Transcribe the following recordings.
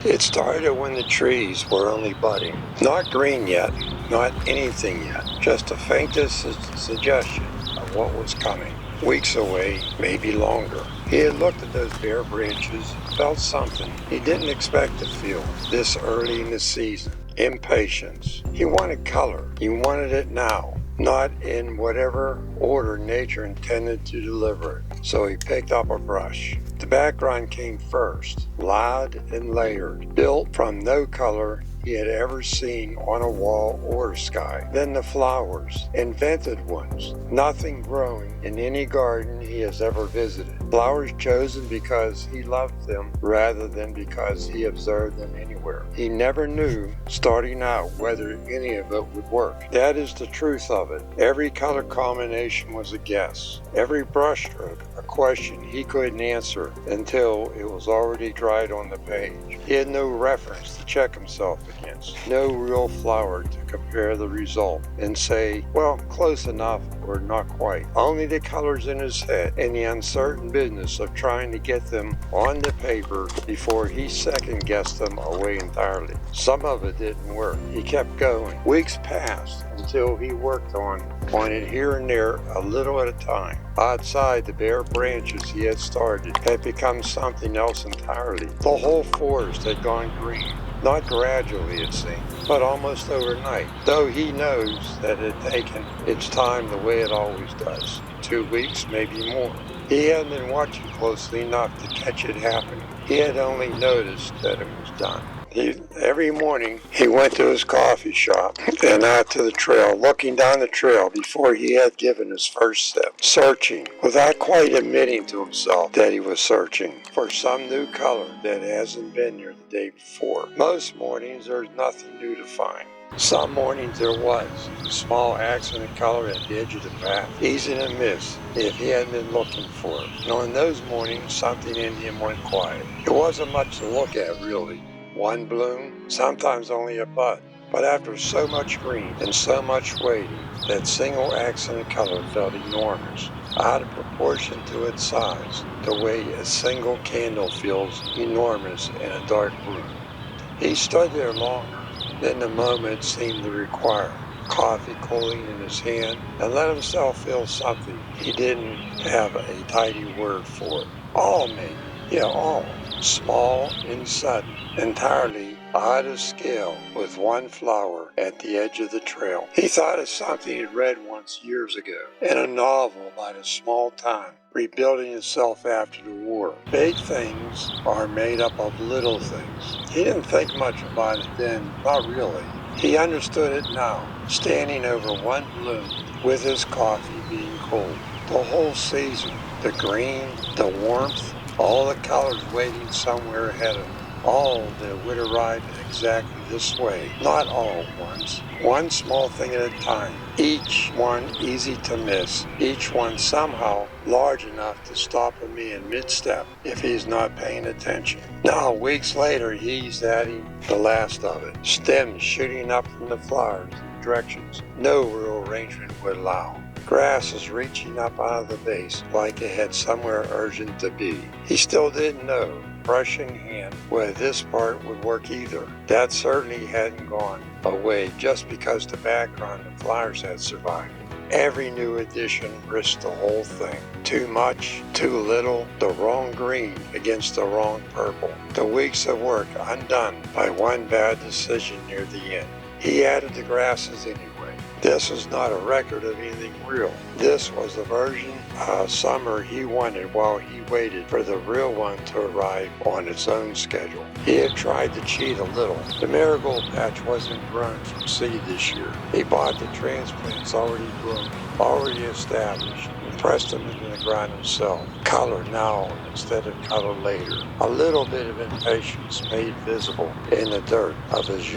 It started when the trees were only budding. Not green yet, not anything yet, just the faintest suggestion of what was coming. Weeks away, maybe longer. He had looked at those bare branches, felt something he didn't expect to feel this early in the season. Impatience. He wanted color. He wanted it now, not in whatever order nature intended to deliver it. So he picked up a brush. The background came first, loud and layered, built from no color he had ever seen on a wall or sky. Then the flowers, invented ones, nothing growing in any garden he has ever visited. Flowers chosen because he loved them rather than because he observed them anywhere. He never knew, starting out, whether any of it would work. That is the truth of it. Every color combination was a guess. Every brushstroke, a question he couldn't answer until it was already dried on the page. He had no reference to check himself against, no real flower to compare the result and say, well, close enough or not quite. Only the colors in his head and the uncertain business of trying to get them on the paper before he second-guessed them away entirely. Some of it didn't work. He kept going. Weeks passed until he worked on it here and there, a little at a time. Outside, the bare branches he had started had become something else entirely. The whole forest had gone green. Not gradually, it seemed, but almost overnight, though he knows that it had taken its time the way it always does. 2 weeks, maybe more. He hadn't been watching closely enough to catch it happening. He had only noticed that it was done. Every morning he went to his coffee shop and out to the trail, looking down the trail before he had given his first step, searching, without quite admitting to himself that he was searching for some new color that hasn't been there the day before. Most mornings there's nothing new to find. Some mornings there was a small accident color at the edge of the path, easy to miss if he hadn't been looking for it. And on those mornings something in him went quiet. It wasn't much to look at, really. One bloom, sometimes only a bud. But after so much green and so much waiting, that single accident color felt enormous, out of proportion to its size, the way a single candle feels enormous in a dark room. He stood there longer than the moment seemed to require, coffee cooling in his hand, and let himself feel something he didn't have a tidy word for. All maybe. Yeah, all. Small and sudden, entirely out of scale, with one flower at the edge of the trail. He thought of something he'd read once years ago in a novel about a small town rebuilding itself after the war. Big things are made up of little things. He didn't think much about it then, not really. He understood it now, standing over one bloom with his coffee being cold. The whole season, the green, the warmth, all the colors waiting somewhere ahead of him. All that would arrive exactly this way, not all at once, one small thing at a time, each one easy to miss, each one somehow large enough to stop a man mid-step if he's not paying attention. Now, weeks later, he's adding the last of it, stems shooting up from the flowers in directions no real arrangement would allow. Grass is reaching up out of the base like it had somewhere urgent to be. He still didn't know, brush in hand, whether this part would work either. That certainly hadn't gone away just because the background of flowers had survived. Every new addition risked the whole thing. Too much, too little, the wrong green against the wrong purple. The weeks of work undone by one bad decision near the end. He added the grasses anyway. This was not a record of anything real. This was the version of summer he wanted while he waited for the real one to arrive on its own schedule. He had tried to cheat a little. The marigold patch wasn't grown from seed this year. He bought the transplants already grown, already established, and pressed them into the ground himself. Color now instead of color later. A little bit of impatience made visible in the dirt of his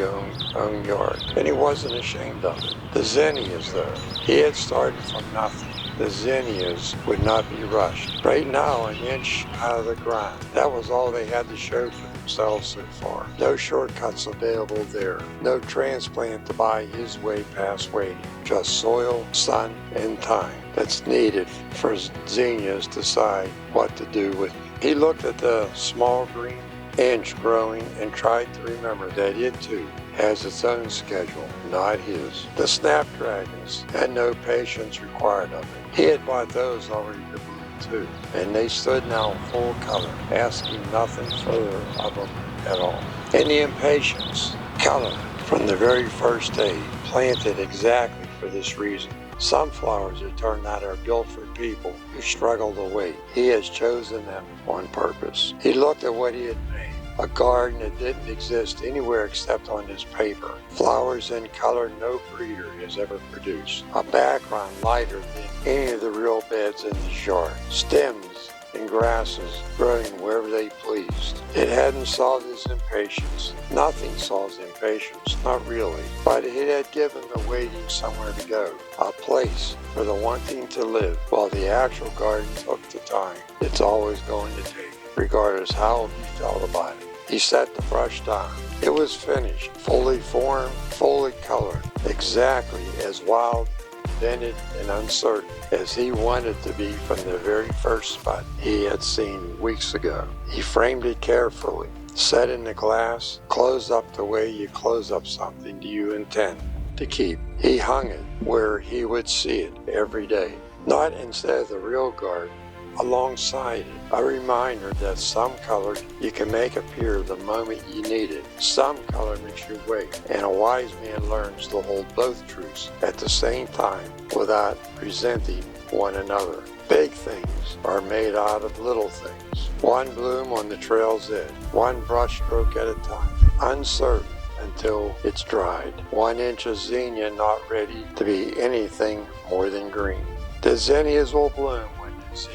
own yard, and he wasn't ashamed of it. The zinnias, though, he had started from nothing. The zinnias would not be rushed. Right now, an inch out of the ground. That was all they had to show for themselves so far. No shortcuts available there. No transplant to buy his way past waiting. Just soil, sun, and time that's needed for zinnias to decide what to do with. He looked at the small green inch growing, and tried to remember that it too has its own schedule, not his. The snapdragons had no patience required of it. He had bought those already to bloom too, and they stood now in full color, asking nothing further of them at all. And the impatience, color, from the very first day, planted exactly for this reason. Some flowers, it turned out, are built for people who struggle to wait. He has chosen them on purpose. He looked at what he had made. A garden that didn't exist anywhere except on this paper. Flowers in color no breeder has ever produced. A background lighter than any of the real beds in this yard. Stems and grasses growing wherever they pleased. It hadn't solved his impatience. Nothing solves impatience, not really. But it had given the waiting somewhere to go. A place for the wanting to live, while the actual garden took the time it's always going to take, regardless how he felt about it. He set the brush down. It was finished, fully formed, fully colored, exactly as wild, invented, and uncertain as he wanted to be from the very first spot he had seen weeks ago. He framed it carefully, set in the glass, closed up the way you close up something you intend to keep. He hung it where he would see it every day, not instead of the real garden, alongside it, a reminder that some color you can make appear the moment you need it. Some color makes you wait, and a wise man learns to hold both truths at the same time without resenting one another. Big things are made out of little things. One bloom on the trail's edge, one brushstroke at a time, uncertain until it's dried. 1 inch of zinnia not ready to be anything more than green. The zinnias will bloom when the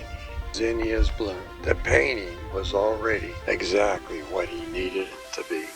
zinnias bloom. The painting was already exactly what he needed it to be.